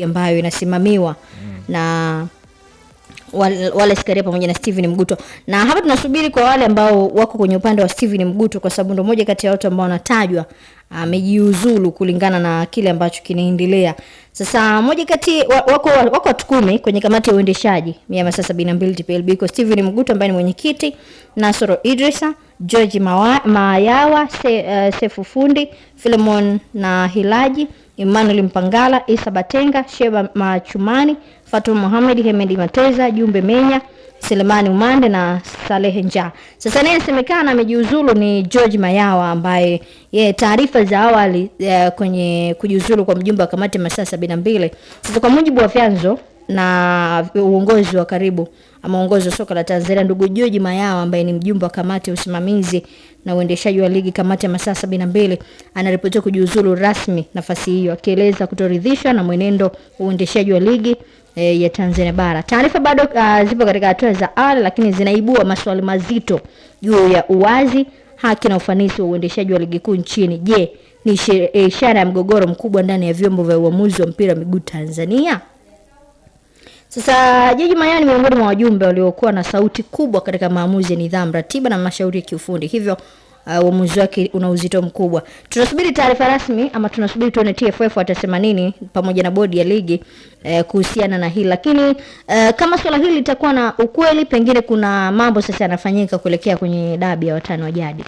ambayo inasimamiwa na wale Sikaria pamoja na Steven Mguto. Na hapa tunasubiri kwa wale ambao wako kwenye upande wa Steven Mguto, kwa sababu ndo moja kati ya watu ambao wanatajwa amejiuzulu kulingana na kile ambacho kinaendelea. Sasa moja kati wako watu 10 kwenye kamati ya uendeshaji ya masaa 72 TPLB, kwa Steven Mguto ambaye ni mwenyekiti, Nasoro Idrisa, George Mayawa, Sefu Fundi, Philemon na Hilaji, Emmanuel Mpangala, Isa Batenga, Sheba Machumani, Fatuma Mohamed, Hemedi Mateza, Jumbe Menya, Selemani Umande na Salehe Nja. Sasa inasemekana amejiuzulu ni George Mayawa, ambaye taarifa za awali kwenye kujiuzulu kwa mjumbe wa kamati ya masaa 72. Sasa kwa mujibu wa vyanzo na uongozi wa karibu ama uongozi wa soka la Tanzania, ndugu George Mayawa ambaye ni mjumbe wa kamati ya usimamizi na uendeshaji wa ligi kamati ya masaa 72 anaripotiwa kujiuzulu rasmi nafasi hiyo, akieleza kutoridhishwa na mwenendo wa uendeshaji wa ligi ya Tanzania bara. Taarifa bado zipo katika hatua za awali, lakini zinaibua maswali mazito juu ya uwazi, haki na ufanisi wa uendeshaji wa ligi kuu nchini. Je, ni ishara ya mgogoro mkubwa ndani ya vyombo vya uamuzi wa mpira miguu Tanzania? Sasa George Mayawa ni miongoni mwa wajumbe waliokuwa na sauti kubwa katika maamuzi ya nidhamu, ratiba na mashauri ya kiufundi. Hivyo uamuzi wake una uzito mkubwa. Tunasubiri taarifa rasmi ama tunasubiri tuone TFF watasema nini pamoja na bodi ya ligi kuhusiana na hili. Lakini kama swala hili litakuwa na ukweli, pengine kuna mambo sasa yanafanyika kuelekea kwenye dabi ya watani wa jadi.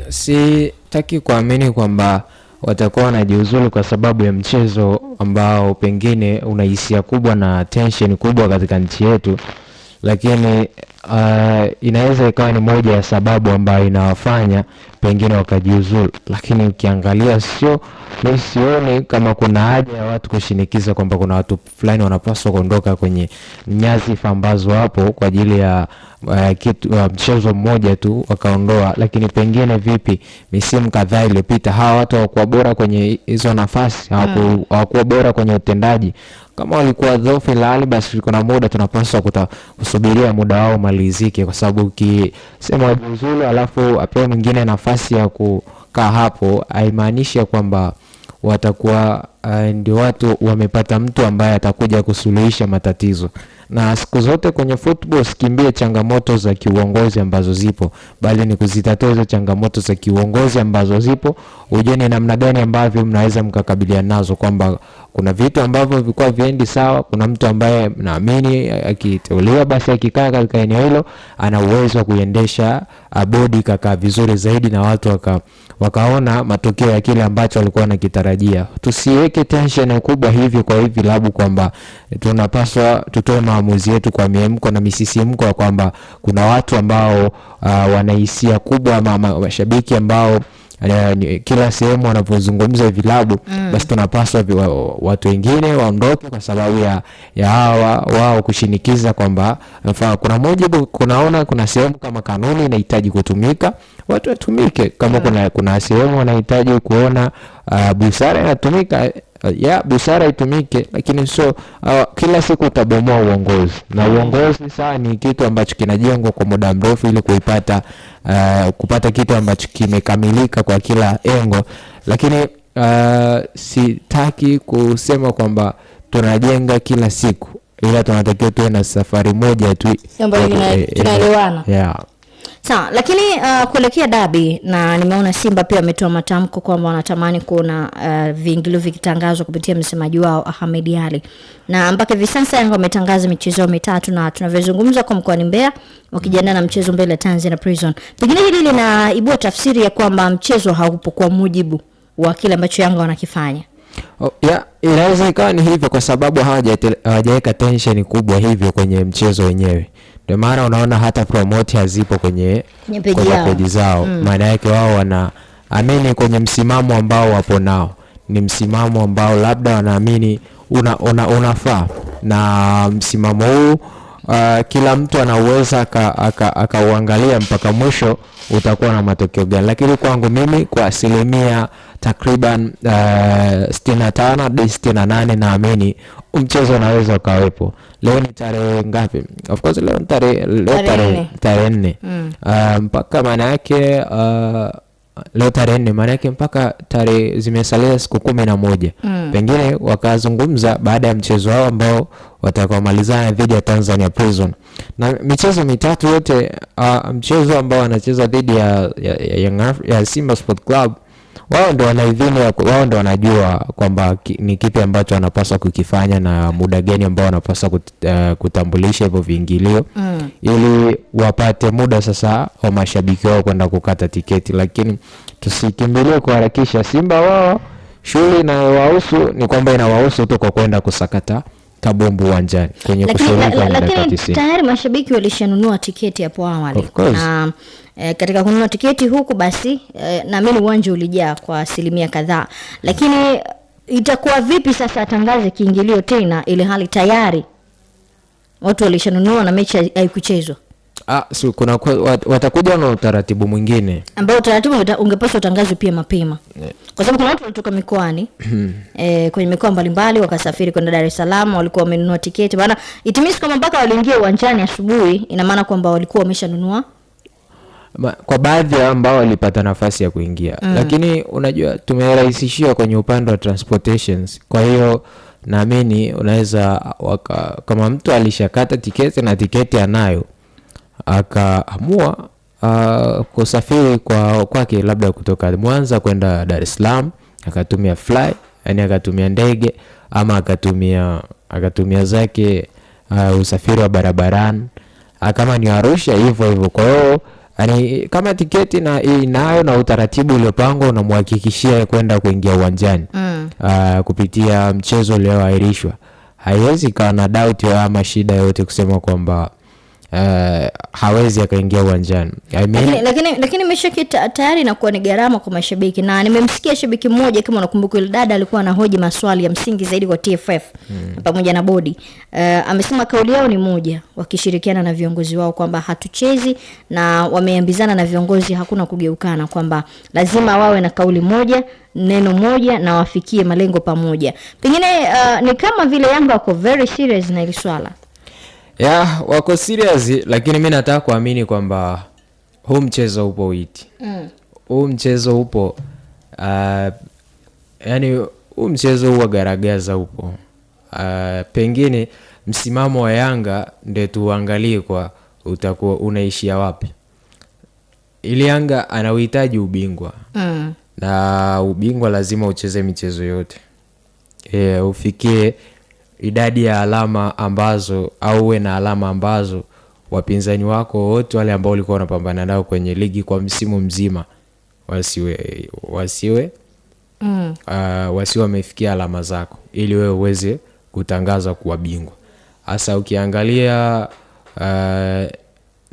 Sitaki kuamini kwamba watakuwa wanajiuzulu kwa sababu ya mchezo ambao pengine una hisia kubwa na tension kubwa katika nchi yetu, lakini inaweza ikawa ni moja ya sababu ambayo inawafanya pengine wakajiuzulu. Lakini ukiangalia sioni kama kuna haja ya watu kushinikiza kwamba kuna watu fulani wanapaswa kuondoka kwenye nyadhifa ambazo hapo kwa ajili ya mchezo mmoja tu wakaondoa. Lakini pengine vipi misimu kadhaa iliyopita hawa watu hawakuwa bora kwenye hizo nafasi, hawakuwa bora kwenye utendaji? Kama walikuwa dhaifu ilali, basi kuna muda tunapaswa kusubiria muda wao malizike, kwa sababu ukisema wajiuzulu alafu apewe mwingine nafasi ya kukaa hapo, haimaanishi kwamba watakuwa ndio watu wamepata mtu ambaye atakuja kusuluhisha matatizo. Na siku zote kwenye football sikimbie changamoto za kiuongozi ambazo zipo, bali ni kuzitatua hizo changamoto za kiuongozi ambazo zipo, ujue ni namna gani ambavyo mnaweza mkakabiliana nazo, kwamba kuna vitu ambavyo vilikuwa viendi sawa, kuna mtu ambaye naamini akiteuliwa basi akikaa katika eneo hilo ana uwezo wa kuendesha bodi kakaa vizuri zaidi na watu wakaona matokeo ya kile ambacho walikuwa wanakitarajia. Tusiweke tension kubwa hivi kwa hivi labu kwamba tunapaswa tutoe maamuzi yetu kwa miemko na misisimko, kwamba kuna watu ambao wanahisia kubwa ama mashabiki ambao kila sehemu wanapozungumza vilabu basi tunapaswa watu wengine waondoke kwa sababu ya hawa wao kushinikiza kwamba kuna mujibu, kunaona kuna sehemu kama kanuni inahitaji kutumika, watu watumike. Kama kuna sehemu wanahitaji kuona busara inatumika, busara itumike. Lakini kila siku utabomoa uongozi, na uongozi saa ni kitu ambacho kinajengwa kwa muda mrefu ili kupata kitu ambacho kimekamilika kwa kila engo. Lakini sitaki kusema kwamba tunajenga kila siku, ila tunatakiwa tuwe na safari moja tu ambayo inaelewana. Sawa, lakini kuelekea dabi, na nimeona Simba pia wametoa matamko kwamba wanatamani kuona viingilio vikitangazwa kupitia msemaji wao Ahmed Ali. Na mpaka hivi sasa Yanga wametangaza michezo mitatu, na tunavyozungumza kwa mkoani Mbeya wakijiandaa na mchezo mbele ya Tanzania Prison. Pengine hili linaibua tafsiri ya kwamba mchezo haupo kwa mujibu wa kile ambacho Yanga wanakifanya. Inaweza ikawa ni hivyo kwa sababu hawajaweka tension kubwa hivyo kwenye mchezo wenyewe. Ndio maana unaona hata promote hazipo kwenye peji zao. Maana yake wao wanaamini kwenye msimamo ambao wapo nao, ni msimamo ambao labda wanaamini unafaa, na msimamo huu kila mtu anaweza akauangalia mpaka mwisho utakuwa na matokeo gani. Lakini kwangu mimi kwa asilimia takriban 65 hadi 68 naamini mchezo unaweza ukawepo. Leo ni tarehe ngapi? Of course tarehe 4. Mpaka maana yake leo tarehe 4, maana yake mpaka tarehe zimesalia siku 11. Pengine wakazungumza baada ya mchezo wao ambao watakaomalizana dhidi ya Tanzania Prison. Na michezo mitatu yote, mchezo ambao wanacheza dhidi ya Simba Sport Club, wao ndo wanaidhini, wao ndo wanajua kwamba ni kipi ambacho wanapaswa kukifanya na muda gani ambao wanapaswa kutambulisha hivyo viingilio ili wapate muda sasa wa mashabiki wao kwenda kukata tiketi. Lakini tusikimbilie kuharakisha. Simba wao shughuli inayowahusu ni kwamba inawahusu tu kwa kwenda kusakata kabumbu uwanjani kwenye kushiriki. Lakini tayari mashabiki walishanunua tiketi hapo awali. Na katika kununua tiketi huku basi naamini uwanja ulijaa kwa asilimia kadhaa. Lakini itakuwa vipi sasa atangaze kiingilio tena ile hali tayari watu walishanunua na mechi haikuchezwa? So kuna watakuja na utaratibu mwingine ambao utaratibu ungepaswa utangazwe pia mapema. Kwa sababu kuna watu walitoka mikoani kwenye mikoa mbalimbali wakasafiri kwenda Dar es Salaam, walikuwa wamenunua tiketi. Maana itimisi kama mpaka waliingia uwanjani asubuhi, ina maana kwamba walikuwa wameshanunua kwa baadhi ya ambao walipata nafasi ya kuingia. Lakini unajua tumerahisishiwa kwenye upande wa transportations. Kwa hiyo naamini unaweza kama mtu alishakata tiketi na tiketi anayo akaamua kusafiri kwake labda kutoka Mwanza kwenda Dar es Salaam, akatumia fly, yani akatumia ndege ama akatumia zake usafiri wa barabarani, kama ni Arusha hivyo hivyo. Kwa hiyo yani kama tiketi na inayo na utaratibu uliopangwa unamhakikishia kwenda kuingia uwanjani kupitia mchezo ulioahirishwa, haiwezi kawa na doubt ama shida yote kusema kwamba hawezi akaingia uwanjani. Lakini imeshakita tayari na kuwa ni gharama kwa mashabiki. Na nimemsikia shabiki mmoja, kama unakumbuka, ile dada alikuwa anahoji maswali ya msingi zaidi kwa TFF pamoja na bodi. Amesema kauli yao ni moja, wakishirikiana na viongozi wao kwamba hatuchezi, na wameambizana na viongozi hakuna kugeukana, kwamba lazima wawe na kauli moja, neno moja, na wafikie malengo pamoja. Pengine ni kama vile Yanga wako very serious na ile swala. Wako serious, lakini mimi nataka kuamini kwamba huu mchezo upo witi. Huu mchezo upo yani huu mchezo huwa garagaza upo. Pengine msimamo wa Yanga ndio tuangalie kwa utakuwa unaishia wapi. Ili Yanga anahitaji ubingwa. Na ubingwa lazima ucheze michezo yote. Ufikie idadi ya alama ambazo au uwe na alama ambazo wapinzani wako wote wale ambao walikuwa wanapambana nao kwenye ligi kwa msimu mzima wasiwe wamefikia alama zako, ili wewe uweze kutangaza kuwa bingwa. Hasa ukiangalia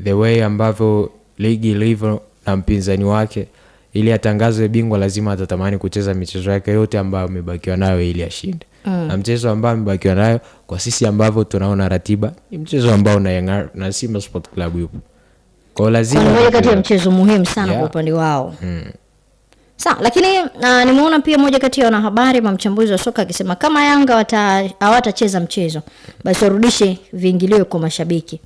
the way ambavyo ligi ilivyo na mpinzani wake, ili atangazwe bingwa lazima atatamani kucheza michezo yake yote ambayo amebakiwa nayo ili ashinde. Na mchezo ambao amebakiwa nayo kwa sisi ambavyo tunaona ratiba ni mchezo ambao na Simba Sport Club yupo. Kwa lazima ni kati ya mchezo muhimu sana kwa upande wao. Sawa, lakini nimeona pia moja kati ya wanahabari na mchambuzi wa soka akisema kama Yanga hawatacheza mchezo, basi warudishe viingilio kwa mashabiki.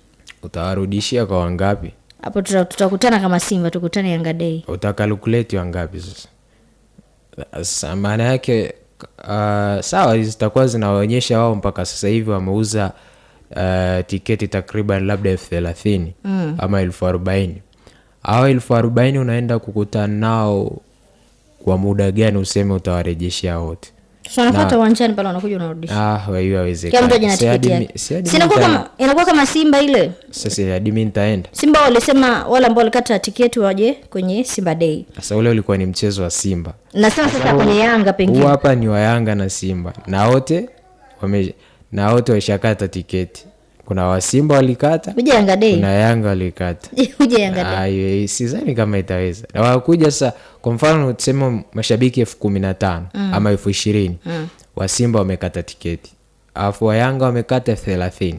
Utawarudishia kwa wangapi? Hapo tutakutana kama Simba, tukutane Yanga Day. Utakalculate wangapi sasa? Maana yake sawa, zitakuwa zinaonyesha wao mpaka sasa hivi wameuza tiketi takriban labda 30,000 ama 40,000. Hao 40,000 unaenda kukutana nao kwa muda gani useme utawarejeshia wote? Tunafuata uwanjani pale wanakuja unarudisha. Wewe haiwezekani. Kama mtu tiketi. Inakuwa kama Simba ile. Sasa hadi mimi nitaenda. Simba walisema wale ambao walikata tiketi waje kwenye Simba Day. Sasa ule ulikuwa ni mchezo wa Simba. Na sasa kwenye Yanga pengine. Hapa ni wa Yanga na Simba. Na wote wameshakata tiketi. Kuna wa Simba walikata. Uje Yanga Day. Kuna Yanga walikata. Uje Yanga Day. Sidhani kama itaweza. Na wakuja sasa, kwa mfano tuseme mashabiki 15,000 ama 20,000. Wa Simba wamekata tiketi. Alafu wa Yanga wamekata 30.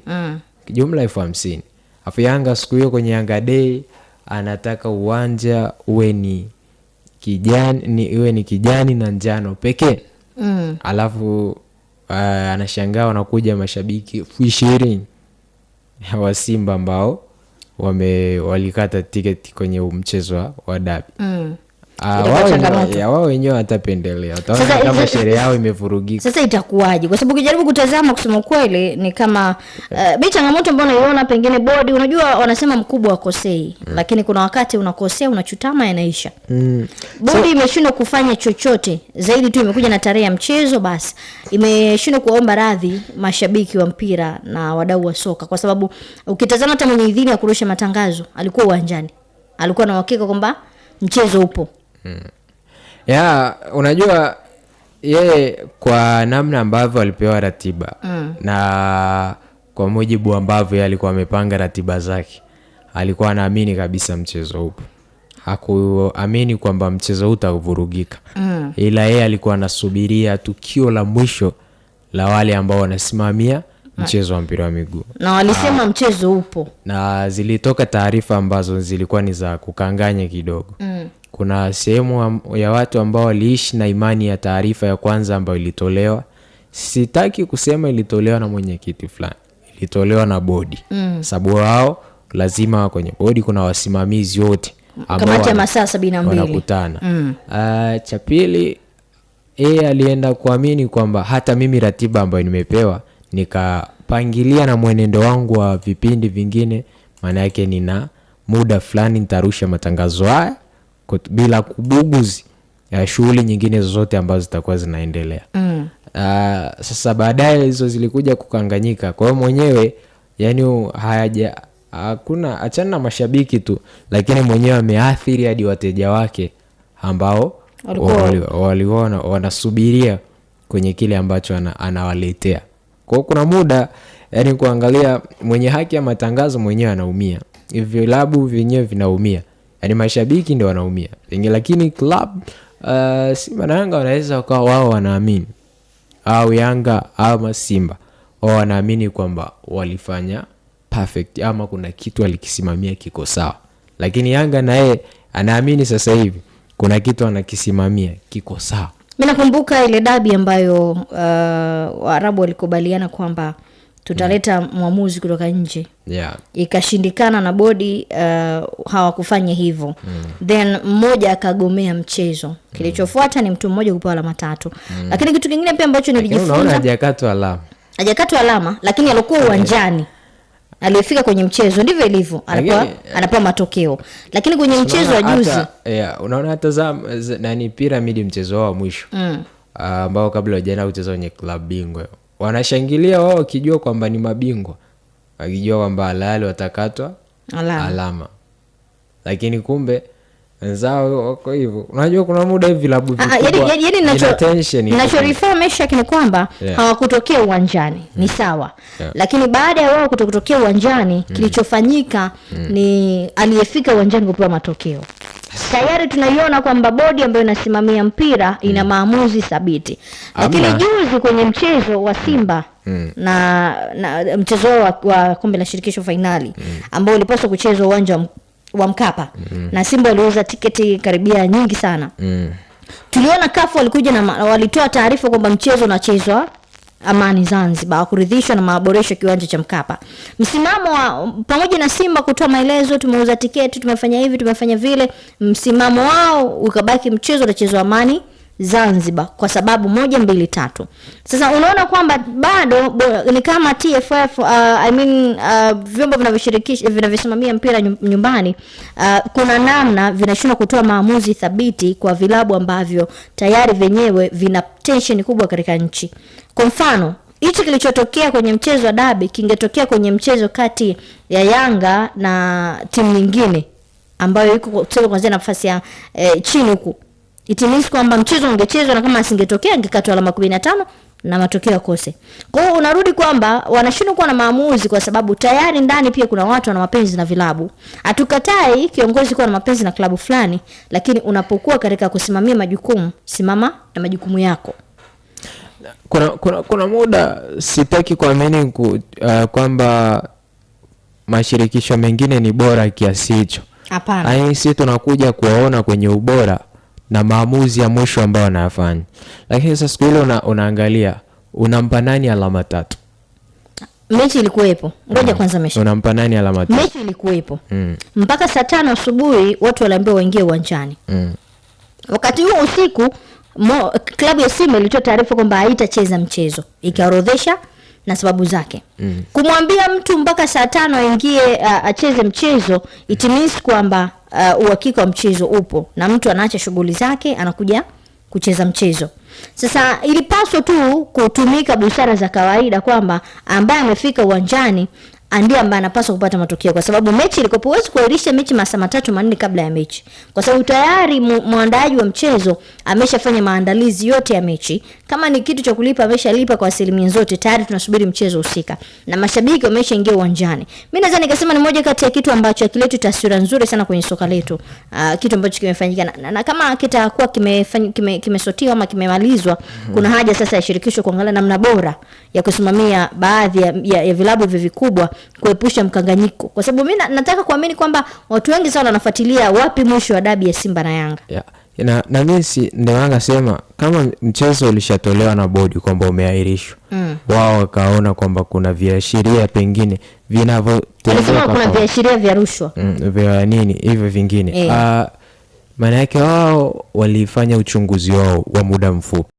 Jumla 50,000. Alafu Yanga siku hiyo kwenye Yanga Day anataka uwanja uwe ni kijani na njano pekee. Alafu anashangaa wanakuja mashabiki 20,000 wa Simba ambao walikata tiketi kwenye mchezo wa dabi. wao wenyewe watapendelea. Utaona kama sheria yao imevurugika. Sasa itakuwaje? Kwa sababu ukijaribu kutazama kusema kweli ni kama bei changamoto ambayo unaiona pengine bodi, unajua wanasema mkubwa akosei, lakini kuna wakati unakosea unachutama yanaisha. Bodi imeshindwa kufanya chochote zaidi tu imekuja na tarehe ya mchezo basi. Imeshindwa kuomba radhi mashabiki wa mpira na wadau wa soka, kwa sababu ukitazama hata mwenye idhini ya kurusha matangazo alikuwa uwanjani. Alikuwa na uhakika kwamba mchezo upo. Unajua yeye kwa namna ambavyo alipewa ratiba na kwa mujibu ambavyo yeye alikuwa amepanga ratiba zake, alikuwa anaamini kabisa mchezo upo. Hakuamini kwamba mchezo utavurugika. Ila yeye alikuwa anasubiria tukio la mwisho la wale ambao wanasimamia mchezo wa mpira wa miguu. Na walisema mchezo upo. Na zilitoka taarifa ambazo zilikuwa ni za kukanganya kidogo. Kuna sehemu ya watu ambao waliishi na imani ya taarifa ya kwanza ambayo ilitolewa. Sitaki kusema ilitolewa na mwenyekiti fulani. Ilitolewa na bodi. Sababu wao lazima kwenye bodi kuna wasimamizi wote kamati ya masaa 72 wanakutana. Cha pili, alienda kuamini kwamba hata mimi ratiba ambayo nimepewa nikapangilia na mwenendo wangu wa vipindi vingine, maana yake nina muda fulani nitarusha matangazo haya bila kubuguzi ya shughuli nyingine zozote ambazo zitakuwa zinaendelea. Sasa baadaye hizo zilikuja kukanganyika. Kwa hiyo mwenyewe yani hakuna achana na mashabiki tu, lakini mwenyewe ameathiri hadi wateja wake ambao waliona wanasubiria kwenye kile ambacho anawaletea. Kwa hiyo kuna muda yani kuangalia mwenye haki ya matangazo mwenyewe anaumia. Hivyo vilabu vyenyewe vinaumia. Yani mashabiki ndio wanaumia. Lakini club Simba na Yanga wanaweza kwa wao wanaamini, au Yanga au Simba wao wanaamini kwamba walifanya perfect ama kuna kitu alikisimamia kiko sawa. Lakini Yanga na yeye anaamini sasa hivi kuna kitu anakisimamia kiko sawa. Mimi nakumbuka ile dabi ambayo Waarabu walikubaliana kwamba tutaleta mwamuzi kutoka nje. Ikashindikana na bodi hawakufanya hivyo. Then mmoja akagomea mchezo. Kilichofuata ni mtu mmoja kupewa alama 3. Lakini kitu kingine pia ambacho nilijifunza, unaona hajakatwa alama. Hajakatwa alama, lakini alikuwa uwanjani. Aliyefika kwenye mchezo ndivyo ilivyo, anapewa matokeo. Lakini kwenye mchezo wa juzi unaona hata nani Pyramid mchezo wa mwisho ambao kabla hawajaenda kucheza kwenye club bingwa, wanashangilia wao wakijua kwamba ni mabingwa, wakijua kwamba halali watakatwa alama. Lakini kumbe wenzao wako hivyo. Unajua kuna muda hivi vilabu vikubwa ina tension. Ninachorefamesha ni kwamba hawakutokea uwanjani, ni sawa. Lakini baada ya wao kutokea uwanjani, kilichofanyika ni aliyefika uwanjani kupewa matokeo. Tayari tunaiona kwamba bodi ambayo inasimamia mpira ina maamuzi thabiti. Lakini juzi kwenye mchezo wa Simba na mchezo wa kombe la shirikisho finali ambao ulipaswa kuchezwa uwanja wa Mkapa, na Simba waliuza tiketi karibia nyingi sana. Tuliona CAF walikuja na walitoa taarifa kwamba mchezo unachezwa Amani Zanzibar, kuridhishwa na maboresho kiwanja cha Mkapa. Msimamo pamoja na Simba kutoa maelezo, tumeuza tiketi, tumefanya hivi, tumefanya vile, msimamo wao ukabaki mchezo unachezwa Amani Zanzibar kwa sababu 1, 2, 3. Sasa unaona kwamba bado ni kama TFF vyombo vinavyosimamia mpira nyumbani kuna namna vinashindwa kutoa maamuzi thabiti kwa vilabu ambavyo tayari venyewe vina tension kubwa katika nchi. Kwa mfano, hichi kilichotokea kwenye mchezo wa dabi kingetokea kwenye mchezo kati ya Yanga na timu nyingine ambayo iko kuanzia nafasi ya chini huku. It means kwamba mchezo ungechezwa na kama asingetokea angekatwa alama 15 na matokeo yakose. Kwa hiyo unarudi kwamba wanashindwa kuwa na maamuzi kwa sababu tayari ndani pia kuna watu wana mapenzi na vilabu. Hatukatai kiongozi kuwa na mapenzi na klabu fulani, lakini unapokuwa katika kusimamia majukumu, simama na majukumu yako. Kuna muda sitaki kuamini kwamba mashirikisho mengine ni bora kiasi hicho. Hapana. Yaani sisi tunakuja kuwaona kwenye ubora na maamuzi ya mwisho ambao wanafanya. Lakini sasa siku ile unaangalia unampa nani alama 3? Mechi ilikuwepo. Ngoja kwanza mechi. Unampa nani alama 3? Mechi ilikuwepo. Mpaka saa 5 asubuhi watu waliambiwa waingie uwanjani. Wakati huo usiku klabu ya Simba ilitoa taarifa kwamba haitacheza mchezo, ikaorodhesha na sababu zake. Kumwambia mtu mpaka saa 5 aingie acheze mchezo, it means kwamba uhakika wa mchezo upo na mtu anaacha shughuli zake anakuja kucheza mchezo. Sasa ilipaswa tu kutumika busara za kawaida kwamba ambaye amefika uwanjani ndiye ambaye anapaswa kupata matokeo, kwa sababu mechi ilikopo, huwezi kuahirisha mechi masaa 3-4 kabla ya mechi, kwa sababu tayari muandaaji wa mchezo ameshafanya maandalizi yote ya mechi. Kama ni kitu cha kulipa ameshalipa kwa asilimia zote, tayari tunasubiri mchezo husika na mashabiki wameshaingia uwanjani. Mimi naweza nikasema ni moja kati ya kitu ambacho kileta taswira nzuri sana kwenye soka letu, kitu ambacho kimefanyika na kama kitakuwa kimesotiwa ama kimemalizwa, kuna haja sasa ya shirikisho kuangalia namna bora ya kusimamia baadhi ya vilabu vikubwa kuepusha mkanganyiko, kwa sababu mimi nataka kuamini kwamba watu wengi sana wanafuatilia wapi mwisho wa dabi ya Simba na Yanga. Na mimi ndio wanasema kama mchezo ulishatolewa na bodi kwamba umeahirishwa, wao wakaona kwamba kuna viashiria pengine vinavyotendewa, kuna viashiria vya rushwa vya nini hivyo vingine, maana yake wao walifanya uchunguzi wao wa muda mfupi.